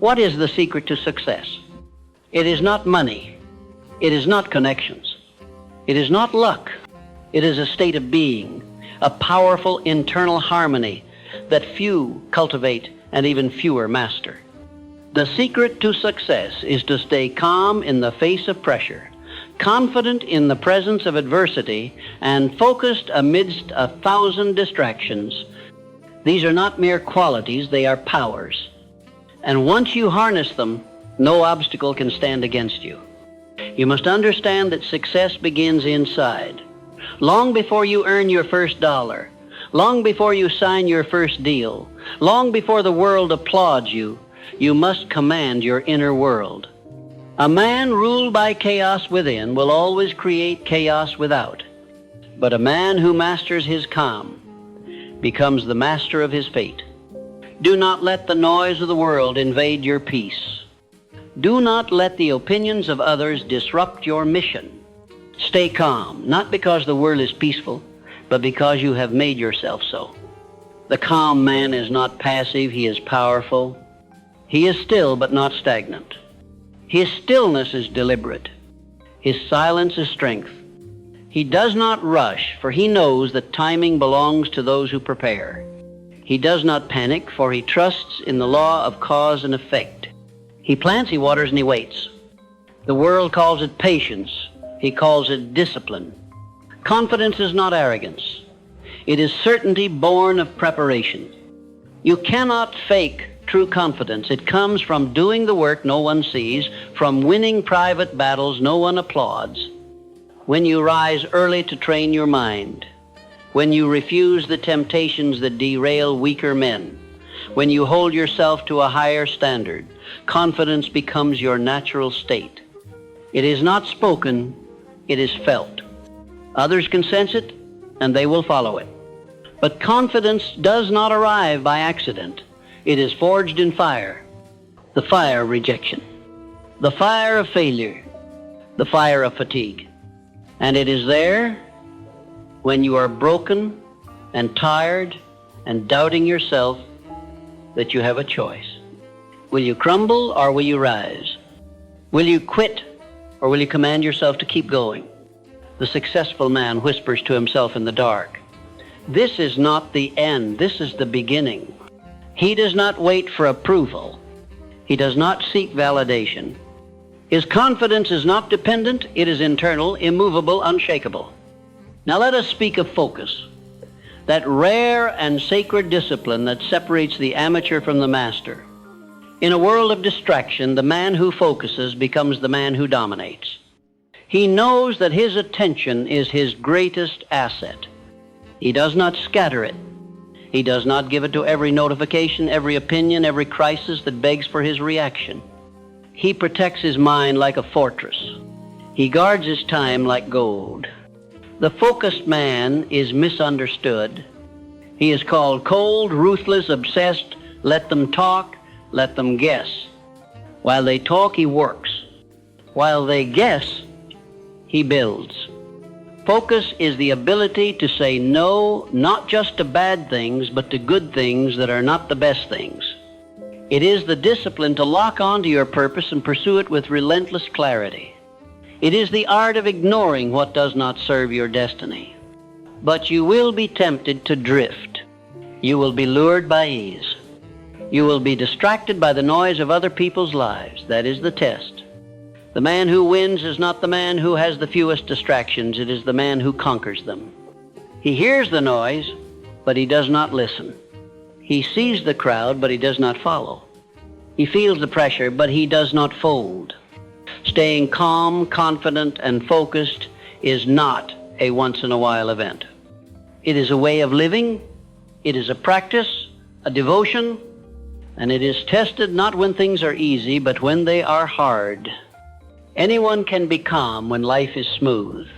What is the secret to success? It is not money. It is not connections. It is not luck. It is a state of being, a powerful internal harmony that few cultivate and even fewer master. The secret to success is to stay calm in the face of pressure, confident in the presence of adversity, and focused amidst 1,000 distractions. These are not mere qualities, they are powers. And once you harness them, no obstacle can stand against you. You must understand that success begins inside. Long before you earn your first dollar, long before you sign your first deal, long before the world applauds you, you must command your inner world. A man ruled by chaos within will always create chaos without. But a man who masters his calm becomes the master of his fate. Do not let the noise of the world invade your peace. Do not let the opinions of others disrupt your mission. Stay calm, not because the world is peaceful, but because you have made yourself so. The calm man is not passive, he is powerful. He is still but not stagnant. His stillness is deliberate. His silence is strength. He does not rush, for he knows that timing belongs to those who prepare. He does not panic, for he trusts in the law of cause and effect. He plants, he waters, and he waits. The world calls it patience. He calls it discipline. Confidence is not arrogance. It is certainty born of preparation. You cannot fake true confidence. It comes from doing the work no one sees, from winning private battles no one applauds. When you rise early to train your mind, when you refuse the temptations that derail weaker men, when you hold yourself to a higher standard, confidence becomes your natural state. It is not spoken, it is felt. Others can sense it, and they will follow it. But confidence does not arrive by accident. It is forged in fire, the fire of rejection, the fire of failure, the fire of fatigue. And it is there, when you are broken and tired and doubting yourself, that you have a choice. Will you crumble or will you rise? Will you quit or will you command yourself to keep going? The successful man whispers to himself in the dark, "This is not the end, this is the beginning." He does not wait for approval. He does not seek validation. His confidence is not dependent, it is internal, immovable, unshakable. Now let us speak of focus, that rare and sacred discipline that separates the amateur from the master. In a world of distraction, the man who focuses becomes the man who dominates. He knows that his attention is his greatest asset. He does not scatter it. He does not give it to every notification, every opinion, every crisis that begs for his reaction. He protects his mind like a fortress. He guards his time like gold. The focused man is misunderstood. He is called cold, ruthless, obsessed. Let them talk, let them guess. While they talk, he works. While they guess, he builds. Focus is the ability to say no, not just to bad things, but to good things that are not the best things. It is the discipline to lock onto your purpose and pursue it with relentless clarity. It is the art of ignoring what does not serve your destiny. But you will be tempted to drift. You will be lured by ease. You will be distracted by the noise of other people's lives. That is the test. The man who wins is not the man who has the fewest distractions. It is the man who conquers them. He hears the noise, but he does not listen. He sees the crowd, but he does not follow. He feels the pressure, but he does not fold. Staying calm, confident, and focused is not a once-in-a-while event. It is a way of living. It is a practice, a devotion, and it is tested not when things are easy, but when they are hard. Anyone can be calm when life is smooth.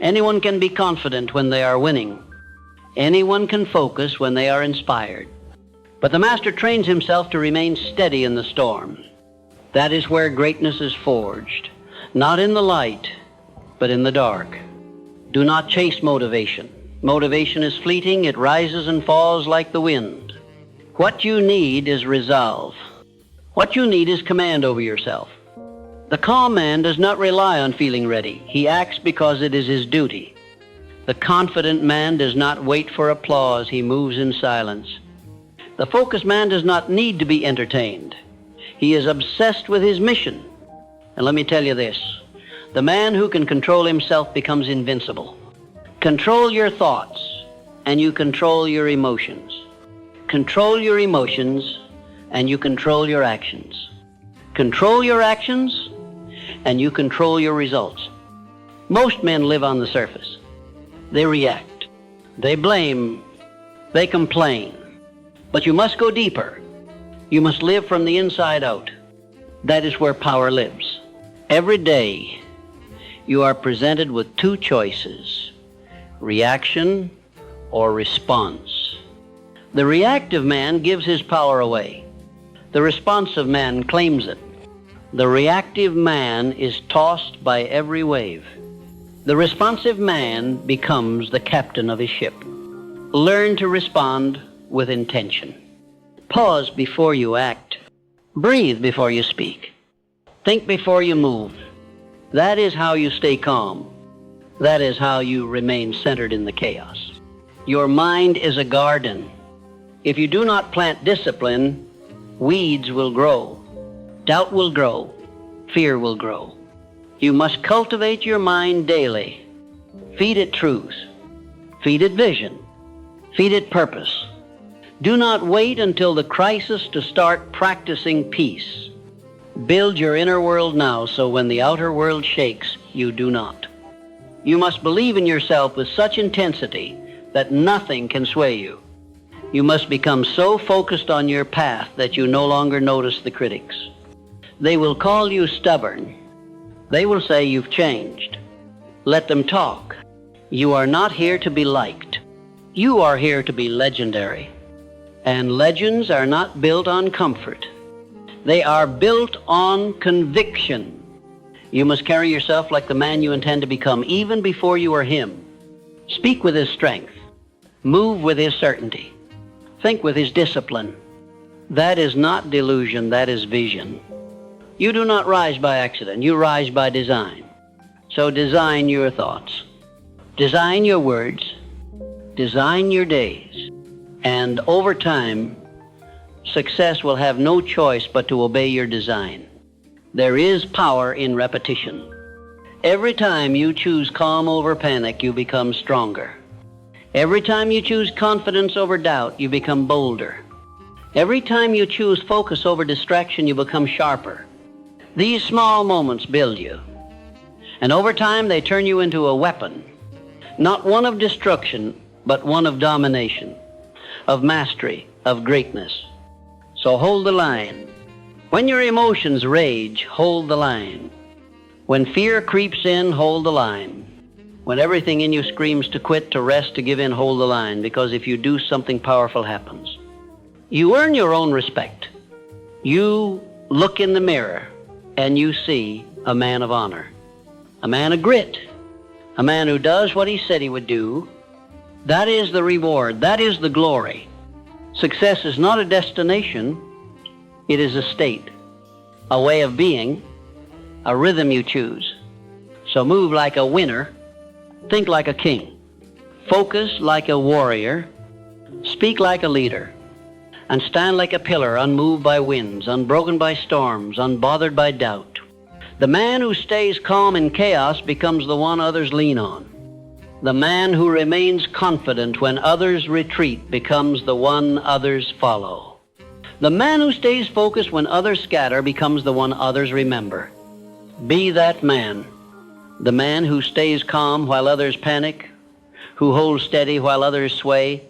Anyone can be confident when they are winning. Anyone can focus when they are inspired. But the master trains himself to remain steady in the storm. That is where greatness is forged, not in the light, but in the dark. Do not chase motivation. Motivation is fleeting. It rises and falls like the wind. What you need is resolve. What you need is command over yourself. The calm man does not rely on feeling ready. He acts because it is his duty. The confident man does not wait for applause. He moves in silence. The focused man does not need to be entertained. He is obsessed with his mission. And let me tell you this, the man who can control himself becomes invincible. Control your thoughts, and you control your emotions. Control your emotions, and you control your actions. Control your actions, and you control your results. Most men live on the surface. They react. They blame. They complain. But you must go deeper. You must live from the inside out. That is where power lives. Every day, you are presented with two choices, reaction or response. The reactive man gives his power away. The responsive man claims it. The reactive man is tossed by every wave. The responsive man becomes the captain of his ship. Learn to respond with intention. Pause before you act. Breathe before you speak. Think before you move. That is how you stay calm. That is how you remain centered in the chaos. Your mind is a garden. If you do not plant discipline, weeds will grow. Doubt will grow. Fear will grow. You must cultivate your mind daily. Feed it truth. Feed it vision. Feed it purpose. Do not wait until the crisis to start practicing peace. Build your inner world now so when the outer world shakes, you do not. You must believe in yourself with such intensity that nothing can sway you. You must become so focused on your path that you no longer notice the critics. They will call you stubborn. They will say you've changed. Let them talk. You are not here to be liked. You are here to be legendary. And legends are not built on comfort. They are built on conviction. You must carry yourself like the man you intend to become, even before you are him. Speak with his strength. Move with his certainty. Think with his discipline. That is not delusion, that is vision. You do not rise by accident, you rise by design. So design your thoughts. Design your words. Design your days. And over time, success will have no choice but to obey your design. There is power in repetition. Every time you choose calm over panic, you become stronger. Every time you choose confidence over doubt, you become bolder. Every time you choose focus over distraction, you become sharper. These small moments build you. And over time, they turn you into a weapon, not one of destruction, but one of domination, of mastery, of greatness. So hold the line. When your emotions rage, hold the line. When fear creeps in, hold the line. When everything in you screams to quit, to rest, to give in, hold the line, because if you do, something powerful happens. You earn your own respect. You look in the mirror and you see a man of honor, a man of grit, a man who does what he said he would do. That is the reward. That is the glory. Success is not a destination. It is a state, a way of being, a rhythm you choose. So move like a winner. Think like a king. Focus like a warrior. Speak like a leader. And stand like a pillar, unmoved by winds, unbroken by storms, unbothered by doubt. The man who stays calm in chaos becomes the one others lean on. The man who remains confident when others retreat becomes the one others follow. The man who stays focused when others scatter becomes the one others remember. Be that man. The man who stays calm while others panic, who holds steady while others sway,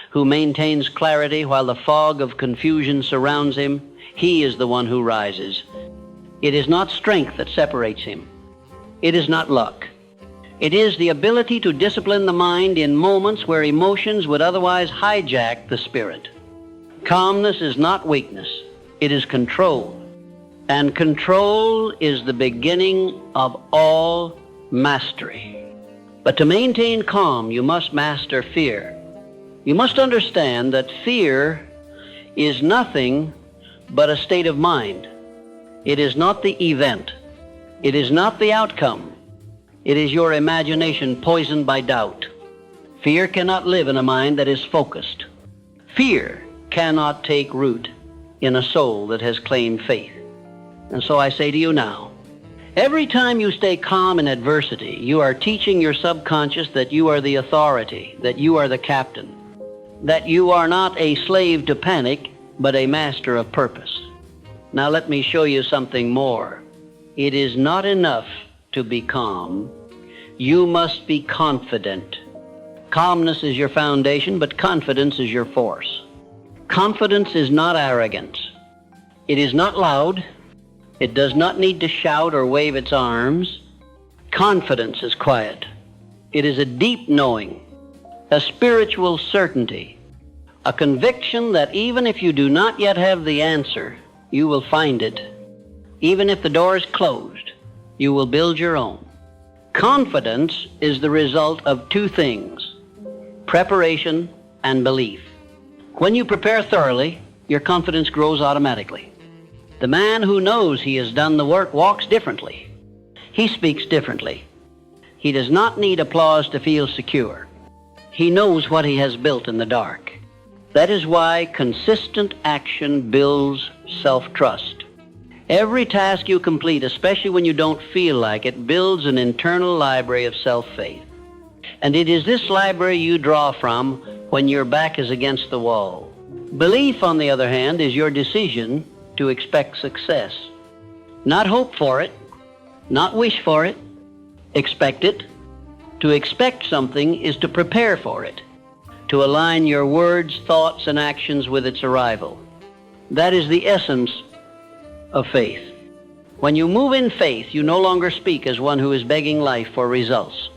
who maintains clarity while the fog of confusion surrounds him, he is the one who rises. It is not strength that separates him. It is not luck. It is the ability to discipline the mind in moments where emotions would otherwise hijack the spirit. Calmness is not weakness. It is control. And control is the beginning of all mastery. But to maintain calm, you must master fear. You must understand that fear is nothing but a state of mind. It is not the event. It is not the outcome. It is your imagination poisoned by doubt. Fear cannot live in a mind that is focused. Fear cannot take root in a soul that has claimed faith. And so I say to you now, every time you stay calm in adversity, you are teaching your subconscious that you are the authority, that you are the captain, that you are not a slave to panic, but a master of purpose. Now let me show you something more. It is not enough to be calm. You must be confident. Calmness is your foundation, but confidence is your force. Confidence is not arrogance. It is not loud. It does not need to shout or wave its arms. Confidence is quiet. It is a deep knowing, a spiritual certainty, a conviction that even if you do not yet have the answer, you will find it. Even if the door is closed, you will build your own. Confidence is the result of two things: preparation and belief. When you prepare thoroughly, your confidence grows automatically. The man who knows he has done the work walks differently. He speaks differently. He does not need applause to feel secure. He knows what he has built in the dark. That is why consistent action builds self-trust. Every task you complete, especially when you don't feel like it, builds an internal library of self-faith. And it is this library you draw from when your back is against the wall. Belief, on the other hand, is your decision to expect success. Not hope for it, not wish for it, expect it. To expect something is to prepare for it, to align your words, thoughts, and actions with its arrival. That is the essence of faith. When you move in faith, you no longer speak as one who is begging life for results.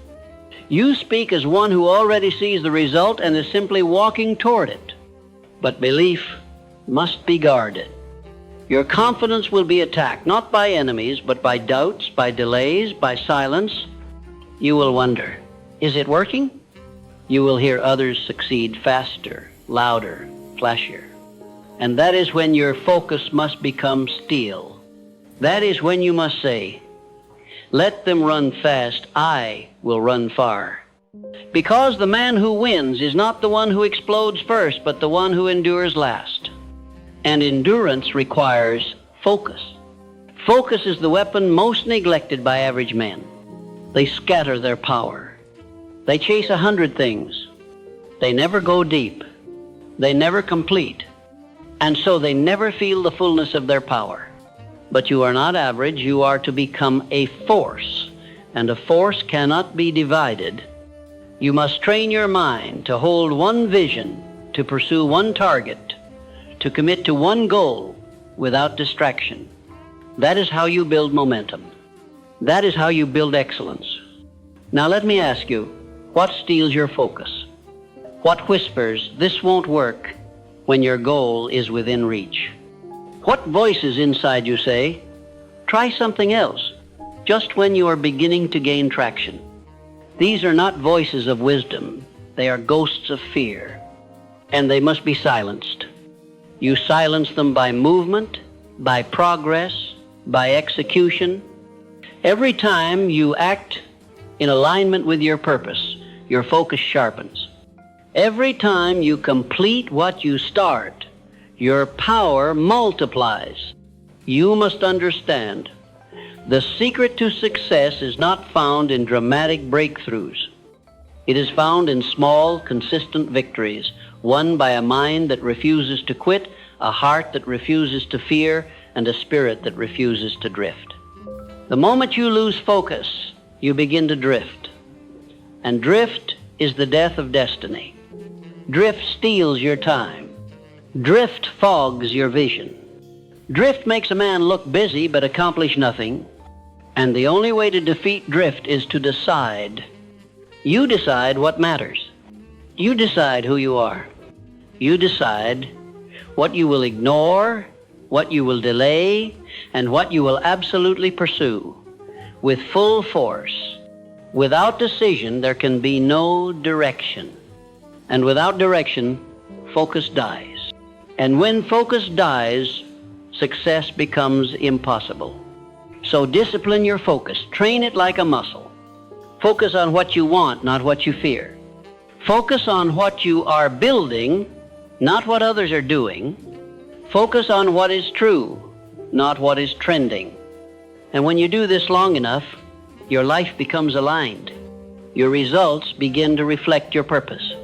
You speak as one who already sees the result and is simply walking toward it. But belief must be guarded. Your confidence will be attacked, not by enemies, but by doubts, by delays, by silence. You will wonder, is it working? You will hear others succeed faster, louder, flashier. And that is when your focus must become steel. That is when you must say, let them run fast, I will run far. Because the man who wins is not the one who explodes first, but the one who endures last. And endurance requires focus. Focus is the weapon most neglected by average men. They scatter their power. They chase 100 things. They never go deep. They never complete. And so they never feel the fullness of their power. But you are not average. You are to become a force. And a force cannot be divided. You must train your mind to hold one vision, to pursue one target, to commit to one goal without distraction. That is how you build momentum. That is how you build excellence. Now let me ask you, what steals your focus? What whispers, this won't work, when your goal is within reach? What voices inside you say, try something else, just when you are beginning to gain traction? These are not voices of wisdom. They are ghosts of fear, and they must be silenced. You silence them by movement, by progress, by execution. Every time you act in alignment with your purpose, your focus sharpens. Every time you complete what you start, your power multiplies. You must understand, the secret to success is not found in dramatic breakthroughs. It is found in small, consistent victories, won by a mind that refuses to quit, a heart that refuses to fear, and a spirit that refuses to drift. The moment you lose focus, you begin to drift. And drift is the death of destiny. Drift steals your time. Drift fogs your vision. Drift makes a man look busy but accomplish nothing. And the only way to defeat drift is to decide. You decide what matters. You decide who you are. You decide what you will ignore, what you will delay, and what you will absolutely pursue with full force. Without decision, there can be no direction. And without direction, focus dies. And when focus dies, success becomes impossible. So discipline your focus. Train it like a muscle. Focus on what you want, not what you fear. Focus on what you are building, not what others are doing. Focus on what is true, not what is trending. And when you do this long enough, your life becomes aligned. Your results begin to reflect your purpose.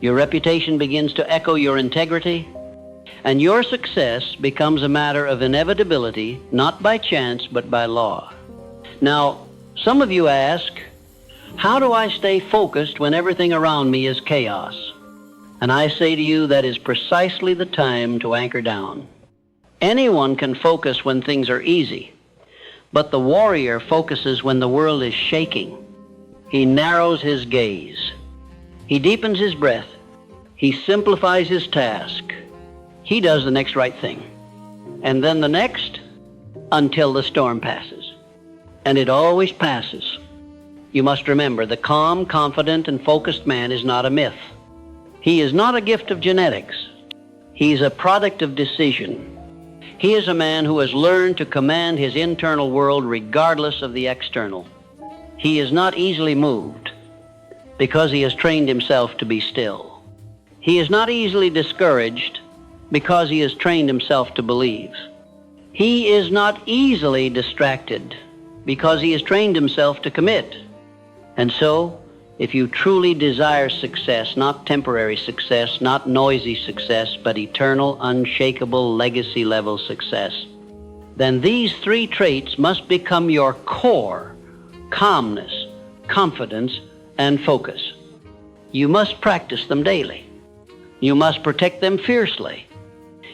Your reputation begins to echo your integrity, and your success becomes a matter of inevitability, not by chance, but by law. Now, some of you ask, how do I stay focused when everything around me is chaos? And I say to you, that is precisely the time to anchor down. Anyone can focus when things are easy, but the warrior focuses when the world is shaking. He narrows his gaze. He deepens his breath. He simplifies his task. He does the next right thing. And then the next, until the storm passes. And it always passes. You must remember, the calm, confident, and focused man is not a myth. He is not a gift of genetics. He is a product of decision. He is a man who has learned to command his internal world regardless of the external. He is not easily moved because he has trained himself to be still. He is not easily discouraged because he has trained himself to believe. He is not easily distracted because he has trained himself to commit. And so, if you truly desire success, not temporary success, not noisy success, but eternal, unshakable, legacy-level success, then these three traits must become your core: calmness, confidence, and focus. You must practice them daily. You must protect them fiercely.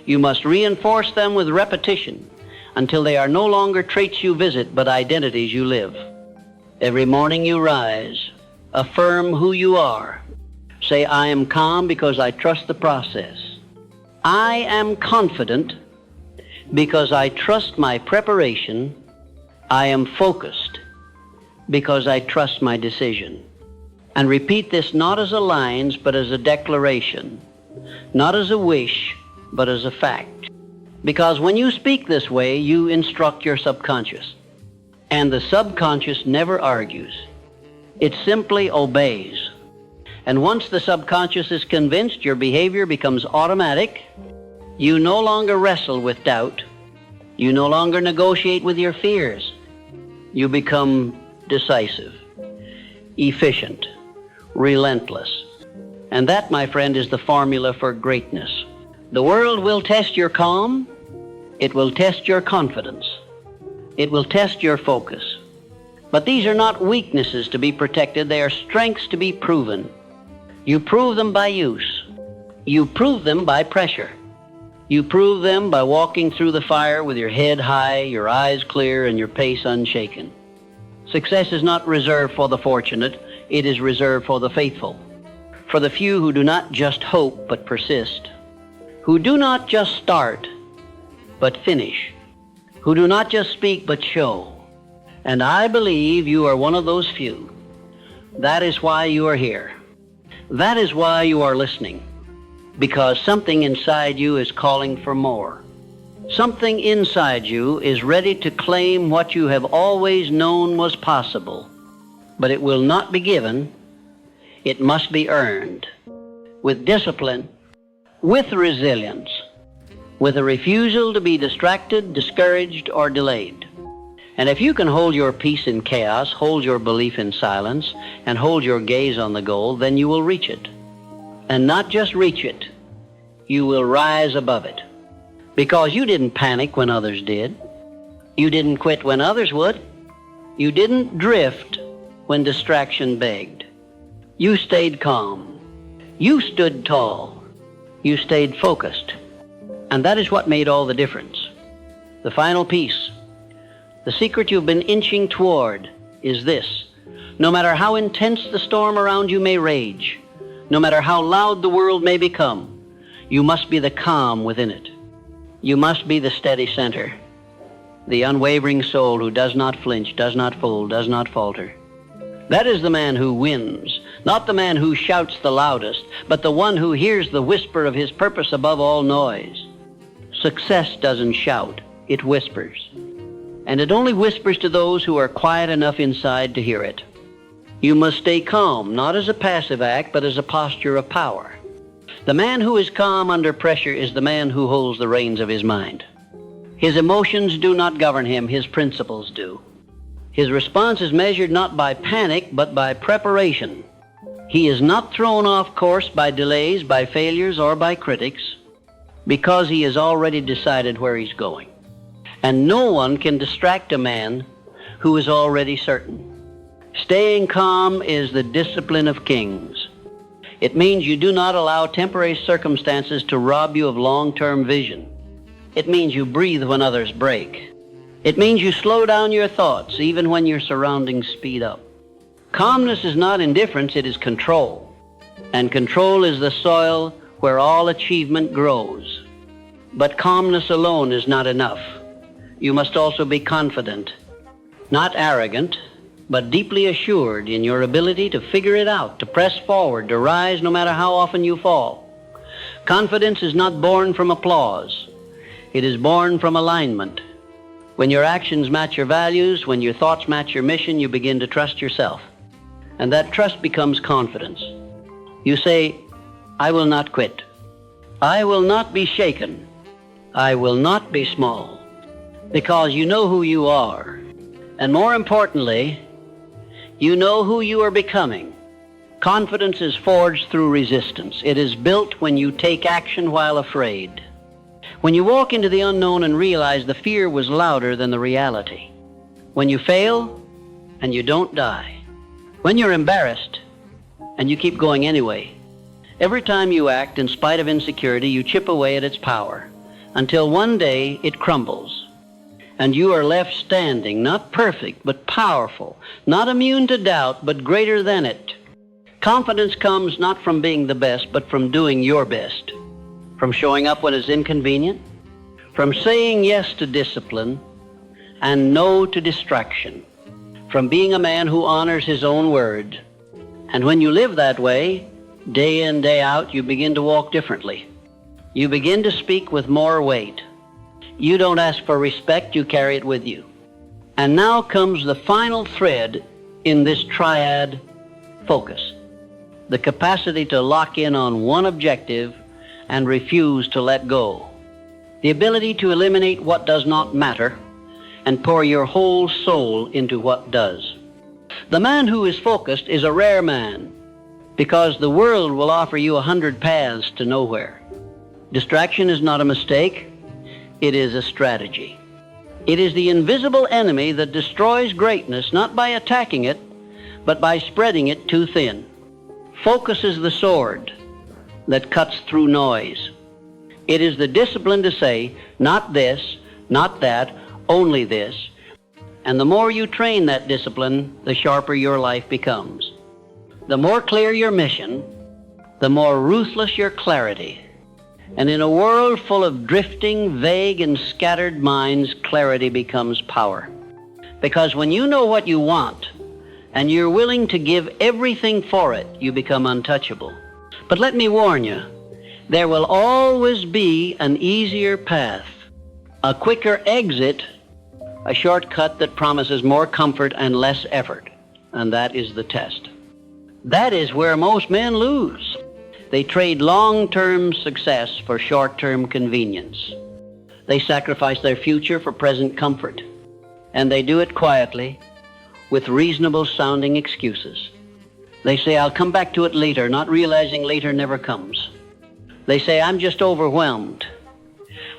You must reinforce them with repetition until they are no longer traits you visit, but identities you live. Every morning you rise, affirm who you are. Say, I am calm because I trust the process. I am confident because I trust my preparation. I am focused because I trust my decision. And repeat this not as a lines, but as a declaration. Not as a wish, but as a fact. Because when you speak this way, you instruct your subconscious. And the subconscious never argues. It simply obeys. And once the subconscious is convinced, your behavior becomes automatic. You no longer wrestle with doubt. You no longer negotiate with your fears. You become decisive, efficient, relentless. And that, my friend, is the formula for greatness. The world will test your calm. It will test your confidence. It will test your focus. But these are not weaknesses to be protected. They are strengths to be proven. You prove them by use. You prove them by pressure. You prove them by walking through the fire with your head high, your eyes clear, and your pace unshaken. Success is not reserved for the fortunate. It is reserved for the faithful. For the few who do not just hope, but persist. Who do not just start, but finish. Who do not just speak, but show. And I believe you are one of those few. That is why you are here. That is why you are listening. Because something inside you is calling for more. Something inside you is ready to claim what you have always known was possible. But it will not be given. It must be earned. With discipline, with resilience, with a refusal to be distracted, discouraged, or delayed. And if you can hold your peace in chaos, hold your belief in silence, and hold your gaze on the goal, then you will reach it. And not just reach it, you will rise above it. Because you didn't panic when others did. You didn't quit when others would. You didn't drift when distraction begged. You stayed calm. You stood tall. You stayed focused. And that is what made all the difference. The final piece, the secret you've been inching toward, is this. No matter how intense the storm around you may rage, no matter how loud the world may become, you must be the calm within it. You must be the steady center, the unwavering soul who does not flinch, does not fold, does not falter. That is the man who wins, not the man who shouts the loudest, but the one who hears the whisper of his purpose above all noise. Success doesn't shout, it whispers. And it only whispers to those who are quiet enough inside to hear it. You must stay calm, not as a passive act, but as a posture of power. The man who is calm under pressure is the man who holds the reins of his mind. His emotions do not govern him, his principles do. His response is measured not by panic, but by preparation. He is not thrown off course by delays, by failures, or by critics, because he has already decided where he's going. And no one can distract a man who is already certain. Staying calm is the discipline of kings. It means you do not allow temporary circumstances to rob you of long-term vision. It means you breathe when others break. It means you slow down your thoughts even when your surroundings speed up. Calmness is not indifference, it is control. And control is the soil where all achievement grows. But calmness alone is not enough. You must also be confident, not arrogant, but deeply assured in your ability to figure it out, to press forward, to rise no matter how often you fall. Confidence is not born from applause. It is born from alignment. When your actions match your values, when your thoughts match your mission, you begin to trust yourself. And that trust becomes confidence. You say, I will not quit. I will not be shaken. I will not be small. Because you know who you are. And more importantly, you know who you are becoming. Confidence is forged through resistance. It is built when you take action while afraid. When you walk into the unknown and realize the fear was louder than the reality. When you fail and you don't die. When you're embarrassed and you keep going anyway. Every time you act in spite of insecurity, you chip away at its power until one day it crumbles. And you are left standing, not perfect, but powerful, not immune to doubt, but greater than it. Confidence comes not from being the best, but from doing your best, from showing up when it's inconvenient, from saying yes to discipline and no to distraction, from being a man who honors his own word. And when you live that way, day in, day out, you begin to walk differently. You begin to speak with more weight. You don't ask for respect, you carry it with you. And now comes the final thread in this triad: focus. The capacity to lock in on one objective and refuse to let go. The ability to eliminate what does not matter and pour your whole soul into what does. The man who is focused is a rare man, because the world will offer you 100 paths to nowhere. Distraction is not a mistake. It is a strategy. It is the invisible enemy that destroys greatness not by attacking it, but by spreading it too thin. Focus is the sword that cuts through noise. It is the discipline to say, not this, not that, only this. And the more you train that discipline, the sharper your life becomes. The more clear your mission, the more ruthless your clarity. And in a world full of drifting, vague, and scattered minds, clarity becomes power. Because when you know what you want, and you're willing to give everything for it, you become untouchable. But let me warn you, there will always be an easier path, a quicker exit, a shortcut that promises more comfort and less effort. And that is the test. That is where most men lose. They trade long-term success for short-term convenience. They sacrifice their future for present comfort. And they do it quietly, with reasonable-sounding excuses. They say, I'll come back to it later, not realizing later never comes. They say, I'm just overwhelmed,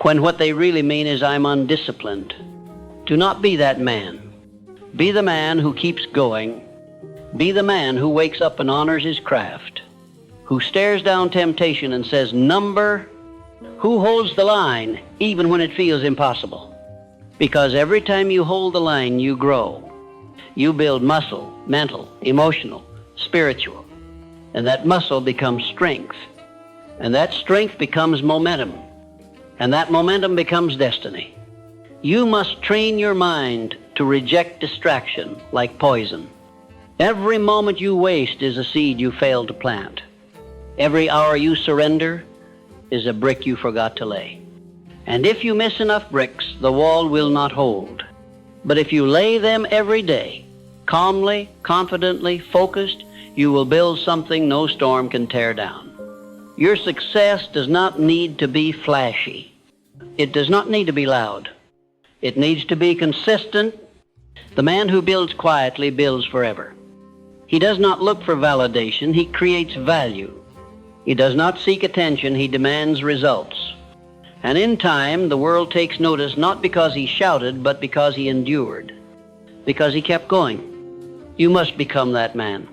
when what they really mean is, I'm undisciplined. Do not be that man. Be the man who keeps going. Be the man who wakes up and honors his craft, who stares down temptation and says, number, who holds the line even when it feels impossible. Because every time you hold the line, you grow. You build muscle, mental, emotional, spiritual. And that muscle becomes strength. And that strength becomes momentum. And that momentum becomes destiny. You must train your mind to reject distraction like poison. Every moment you waste is a seed you failed to plant. Every hour you surrender is a brick you forgot to lay. And if you miss enough bricks, the wall will not hold. But if you lay them every day, calmly, confidently, focused, you will build something no storm can tear down. Your success does not need to be flashy. It does not need to be loud. It needs to be consistent. The man who builds quietly builds forever. He does not look for validation. He creates value. He does not seek attention. He demands results. And in time, the world takes notice not because he shouted, but because he endured, because he kept going. You must become that man.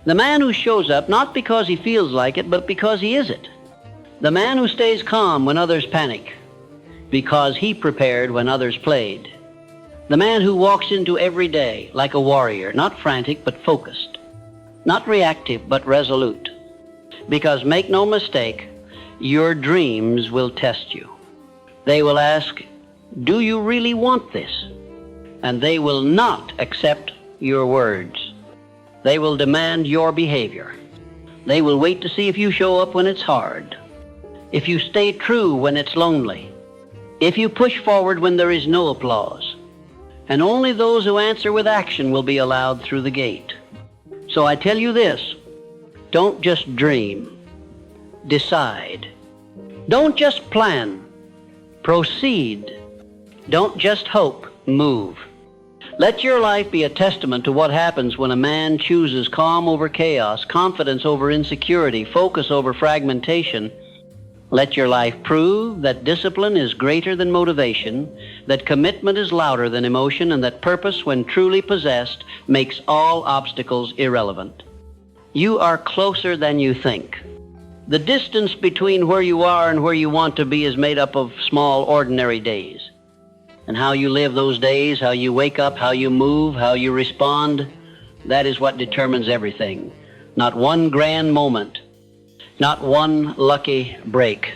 The man who shows up not because he feels like it, but because he is it. The man who stays calm when others panic, because he prepared when others played. The man who walks into every day like a warrior, not frantic, but focused, not reactive, but resolute. Because make no mistake, your dreams will test you. They will ask, do you really want this? And they will not accept your words. They will demand your behavior. They will wait to see if you show up when it's hard, if you stay true when it's lonely, if you push forward when there is no applause. And only those who answer with action will be allowed through the gate. So I tell you this, don't just dream. Decide. Don't just plan. Proceed. Don't just hope. Move. Let your life be a testament to what happens when a man chooses calm over chaos, confidence over insecurity, focus over fragmentation. Let your life prove that discipline is greater than motivation, that commitment is louder than emotion, and that purpose, when truly possessed, makes all obstacles irrelevant. You are closer than you think. The distance between where you are and where you want to be is made up of small, ordinary days. And how you live those days, how you wake up, how you move, how you respond, that is what determines everything. Not one grand moment, not one lucky break,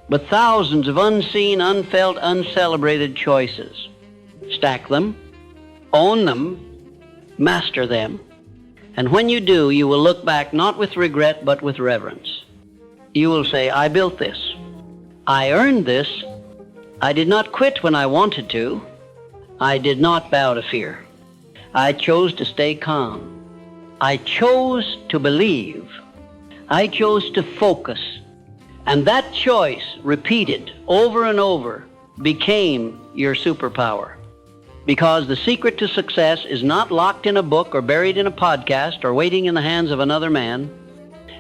but thousands of unseen, unfelt, uncelebrated choices. Stack them, own them, master them, and when you do, you will look back not with regret, but with reverence. You will say, I built this. I earned this. I did not quit when I wanted to. I did not bow to fear. I chose to stay calm. I chose to believe. I chose to focus. And that choice, repeated over and over, became your superpower. Because the secret to success is not locked in a book or buried in a podcast or waiting in the hands of another man.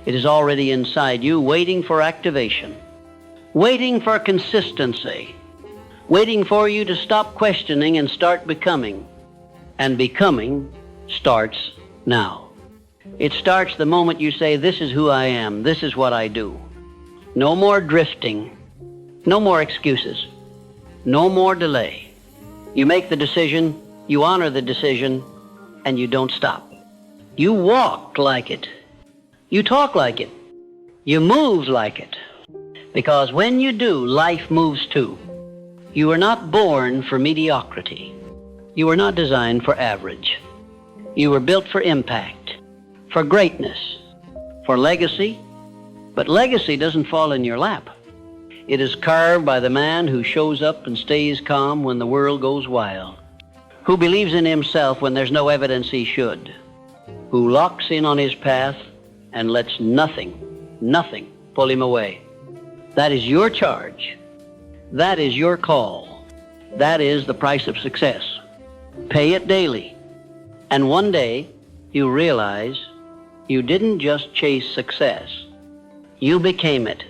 It is already inside you, waiting for activation, waiting for consistency, waiting for you to stop questioning and start becoming. And becoming starts now. It starts the moment you say, this is who I am, this is what I do. No more drifting, no more excuses, no more delay. You make the decision, you honor the decision, and you don't stop. You walk like it. You talk like it. You move like it. Because when you do, life moves too. You were not born for mediocrity. You were not designed for average. You were built for impact, for greatness, for legacy. But legacy doesn't fall in your lap. It is carved by the man who shows up and stays calm when the world goes wild, who believes in himself when there's no evidence he should, who locks in on his path and lets nothing pull him away. That is your charge. That is your call. That is the price of success. Pay it daily. And one day you realize you didn't just chase success. You became it.